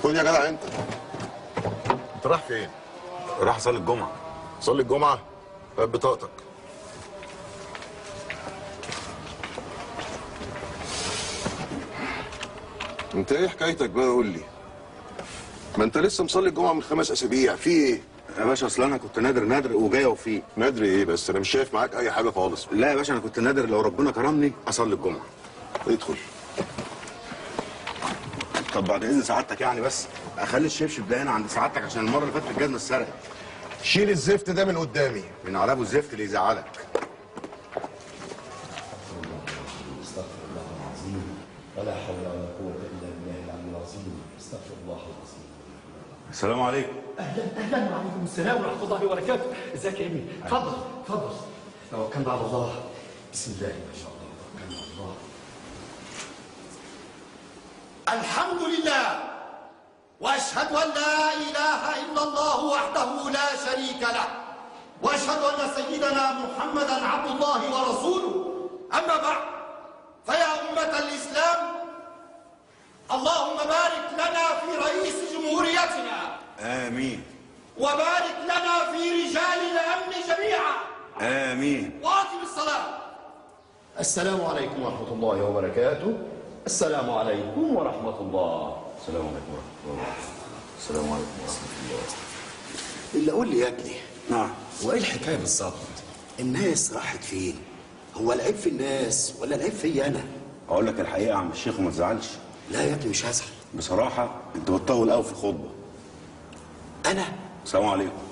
خد يا جدع انت رايح فين؟ راح اصلي الجمعه. صلي الجمعه؟ هات بطاقتك. انت ايه حكايتك بقى؟ قول لي. ما انت لسه مصلي الجمعه من 5 اسابيع، في ايه؟ يا باشا اصل انا كنت نادر وجاي وفيه. نادر ايه بس؟ انا مش شايف معاك اي حاجه خالص. لا يا باشا انا كنت نادر لو ربنا كرمني اصلي الجمعه. ادخل. طب بعد اذن سعادتك يعني بس اخلي الشبشب ده هنا عند سعادتك عشان المره اللي فاتت الجزمه اتسرقت. شيل الزفت ده من قدامي. من على ابو الزفت اللي يزعلك. استغفر الله العظيم ولا حول ولا قوة إلا بالله العلي العظيم. استغفر الله العظيم. السلام عليكم. أهلا وعليكم السلام ورحمة الله وبركاته. ازيك يا ابني؟ اتفضل اتفضل. توكلنا على الله. بسم الله ما شاء الله. توكلنا على الله. الحمد لله واشهد ان لا اله الا الله وحده لا شريك له واشهد ان سيدنا محمدا عبد الله ورسوله. اما بعد فيا امه الاسلام اللهم بارك لنا في رئيس جمهوريتنا. امين. وبارك لنا في رجال الامن جميعا. امين. واقم الصلاه. السلام عليكم ورحمه الله وبركاته. السلام عليكم ورحمه الله. السلام عليكم ورحمه الله. السلام عليكم ورحمه الله. اللي قول لي يا ابني، نعم. هو ايه الحكايه بالظبط؟ الناس راحت فين؟ هو العيب في الناس ولا العيب فيا انا؟ اقول لك الحقيقه يا عم الشيخ وما تزعلش. لا يا ابني مش هزعل. بصراحه انت بتطول قوي في الخطبه. انا؟ السلام عليكم.